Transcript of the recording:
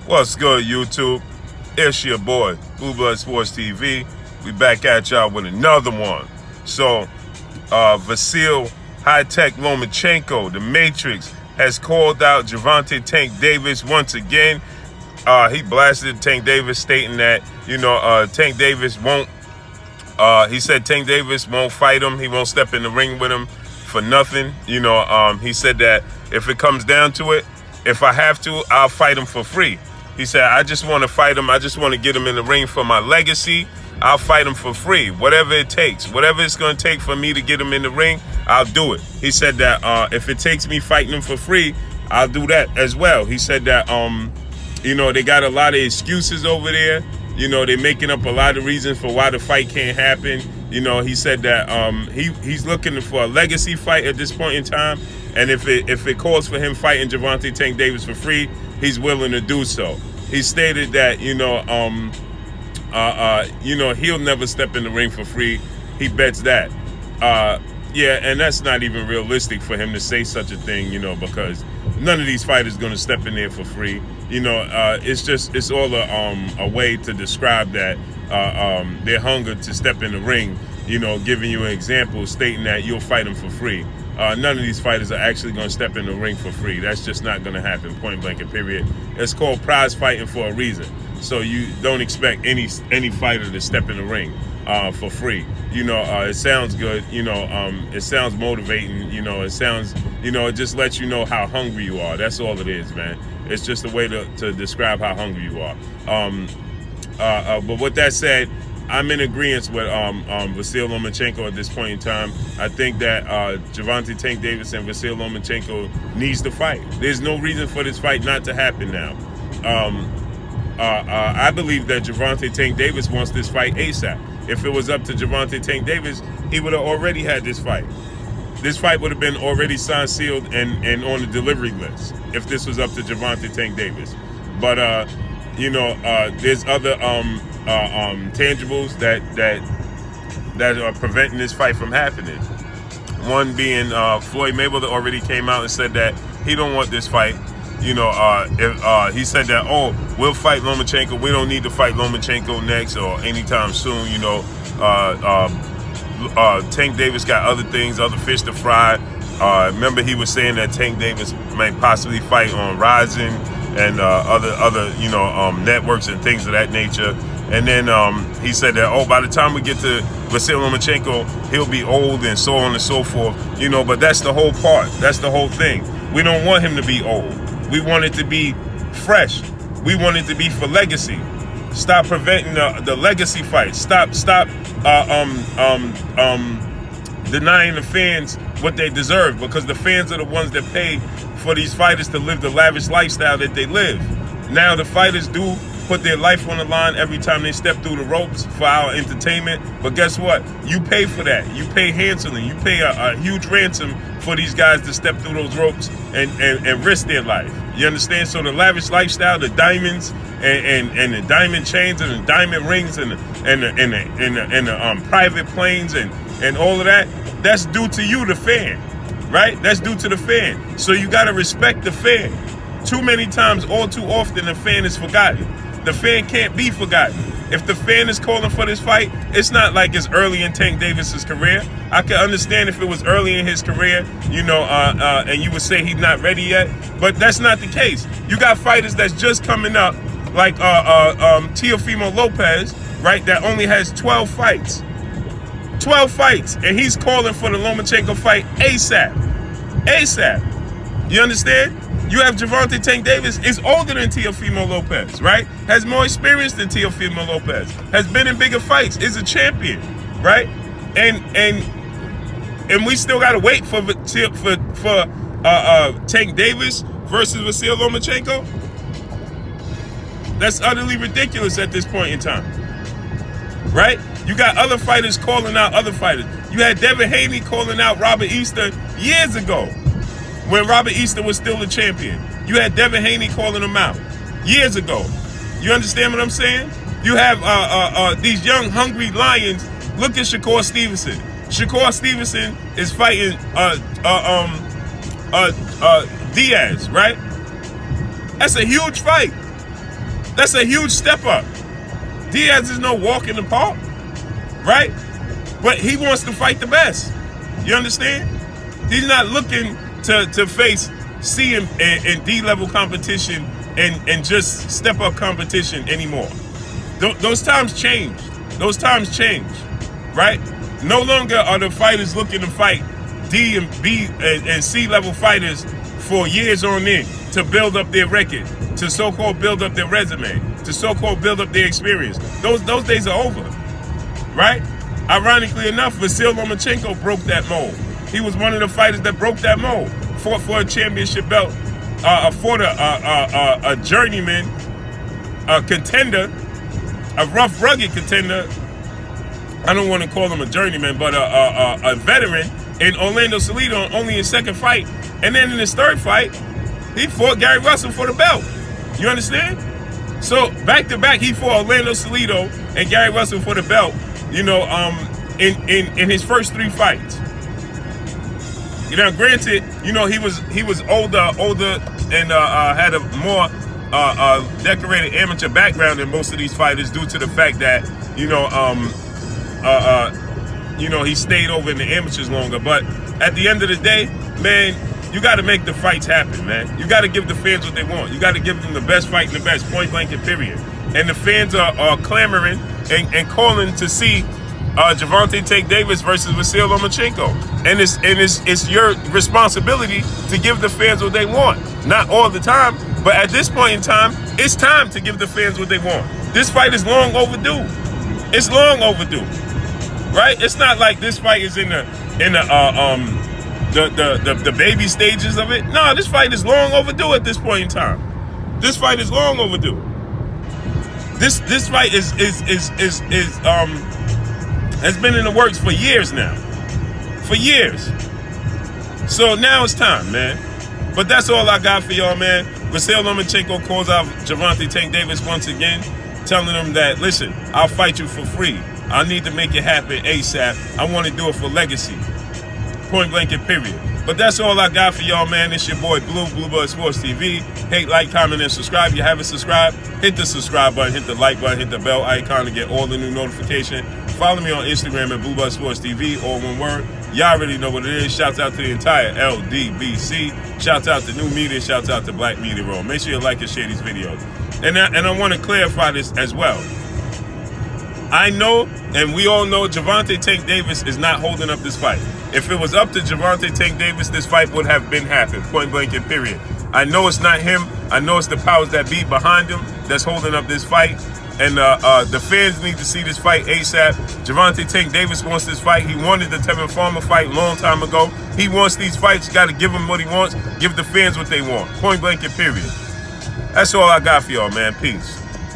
What's good, YouTube? It's your boy, Blue Blood Sports TV. We back at y'all with another one. So, Vasyl High-Tech Lomachenko, the Matrix, has called out Gervonta Tank Davis once again. He blasted Tank Davis, stating that, Tank Davis won't, he said Tank Davis won't fight him. He won't step in the ring with him for nothing. He said that if it comes down to it, if I have to, I'll fight him for free. He said, I just want to fight him. I just want to get him in the ring for my legacy. I'll fight him for free, whatever it takes. Whatever it's going to take for me to get him in the ring, I'll do it. He said that if it takes me fighting him for free, I'll do that as well. He said that, they got a lot of excuses over there. They're making up a lot of reasons for why the fight can't happen. He said that he's looking for a legacy fight at this point in time. And if it calls for him fighting Gervonta Tank Davis for free, he's willing to do so. He stated that, he'll never step in the ring for free. He bets that. And that's not even realistic for him to say such a thing, because none of these fighters going to step in there for free. It's all a way to describe that their hunger to step in the ring, giving you an example, stating that you'll fight them for free. None of these fighters are actually going to step in the ring for free. That's just not going to happen, point blank and period. It's called prize fighting for a reason. So you don't expect any fighter to step in the ring for free. It sounds good. It sounds motivating. It sounds, it just lets you know how hungry you are. That's all it is, man. It's just a way to describe how hungry you are. But with that said, I'm in agreement with Vasyl Lomachenko at this point in time. I think that Gervonta Tank Davis and Vasyl Lomachenko needs to fight. There's no reason for this fight not to happen now. I believe that Gervonta Tank Davis wants this fight ASAP. If it was up to Gervonta Tank Davis, he would have already had this fight. This fight would have been already signed, sealed, and on the delivery list if this was up to Gervonta Tank Davis. But there's other tangibles that are preventing this fight from happening. One being Floyd Mayweather already came out and said that he don't want this fight. He said that, we'll fight Lomachenko. We don't need to fight Lomachenko next or anytime soon. Tank Davis got other things, other fish to fry. Remember, he was saying that Tank Davis might possibly fight on Rising and other networks and things of that nature. And then he said that, by the time we get to Vasyl Lomachenko, he'll be old and so on and so forth. But that's the whole part. That's the whole thing. We don't want him to be old. We want it to be fresh. We want it to be for legacy. Stop preventing the legacy fight. Stop denying the fans what they deserve, because the fans are the ones that pay for these fighters to live the lavish lifestyle that they live. Now the fighters do put their life on the line every time they step through the ropes for our entertainment. But guess what? You pay for that. You pay handsomely. You pay a huge ransom for these guys to step through those ropes and risk their life. You understand? So the lavish lifestyle, the diamonds and the diamond chains and the diamond rings and the private planes and all of that, that's due to you, the fan, right? That's due to the fan. So you got to respect the fan. Too many times, all too often, the fan is forgotten. The fan can't be forgotten. If the fan is calling for this fight, it's not like it's early in Tank Davis's career. I could understand if it was early in his career, and you would say he's not ready yet, but that's not the case. You got fighters that's just coming up, like Teofimo Lopez, right, that only has 12 fights. 12 fights, and he's calling for the Lomachenko fight ASAP. ASAP. You understand? You have Gervonta Tank Davis, is older than Teofimo Lopez, right? Has more experience than Teofimo Lopez. Has been in bigger fights. Is a champion, right? And we still gotta wait for Tank Davis versus Vasyl Lomachenko. That's utterly ridiculous at this point in time, right? You got other fighters calling out other fighters. You had Devin Haney calling out Robert Easter years ago, when Robert Easter was still the champion. You had Devin Haney calling him out years ago. You understand what I'm saying? You have these young, hungry lions. Look at Shakur Stevenson. Shakur Stevenson is fighting Diaz, right? That's a huge fight. That's a huge step up. Diaz is no walk in the park, right? But he wants to fight the best. You understand? He's not looking to face C and D level competition and just step up competition anymore. Those times changed. Those times changed, right? No longer are the fighters looking to fight D and B and C level fighters for years on end to build up their record, to so-called build up their resume, to so-called build up their experience. Those days are over, right? Ironically enough, Vasyl Lomachenko broke that mold. He was one of the fighters that broke that mold. Fought for a championship belt, fought a journeyman, a contender, a rough, rugged contender. I don't want to call him a journeyman, but a veteran in Orlando Salido, only his second fight. And then in his third fight, he fought Gary Russell for the belt. You understand? So back to back, he fought Orlando Salido and Gary Russell for the belt. You know, in his first 3 fights. You know, granted, you know, he was older, and had a more decorated amateur background than most of these fighters due to the fact that, you know, he stayed over in the amateurs longer. But at the end of the day, man, you got to make the fights happen, man. You got to give the fans what they want. You got to give them the best fight and the best, point blank and period. And the fans are clamoring and calling to see Gervonta Tank Davis versus Vasyl Lomachenko. And it's your responsibility to give the fans what they want. Not all the time, but at this point in time, it's time to give the fans what they want. This fight is long overdue. It's long overdue, right? It's not like this fight is in the baby stages of it. No, this fight is long overdue at this point in time. This fight is long overdue. This fight has been in the works for years now. For years. So now it's time, man. But that's all I got for y'all, man. Vasyl Lomachenko calls out Gervonta Tank Davis once again, telling him that, listen, I'll fight you for free. I need to make it happen ASAP. I want to do it for legacy. Point blank and period. But that's all I got for y'all, man. It's your boy Blue Blood Sports TV. Hate, like, comment, and subscribe. If you haven't subscribed, hit the subscribe button, hit the like button, hit the bell icon to get all the new notifications. Follow me on Instagram at Blue Blood Sports TV, all one word. Y'all already know what it is. Shouts out to the entire LDBC. Shouts out to new media. Shouts out to Black Media Roll. Make sure you like and share these videos. And I want to clarify this as well. I know, and we all know, Gervonta Tank Davis is not holding up this fight. If it was up to Gervonta Tank Davis, this fight would have been happened, point blank and period. I know it's not him. I know it's the powers that be behind him that's holding up this fight. And the fans need to see this fight ASAP. Gervonta Tank Davis wants this fight. He wanted the Tevin Farmer fight a long time ago. He wants these fights. Got to give him what he wants. Give the fans what they want. Point blank and period. That's all I got for y'all, man. Peace.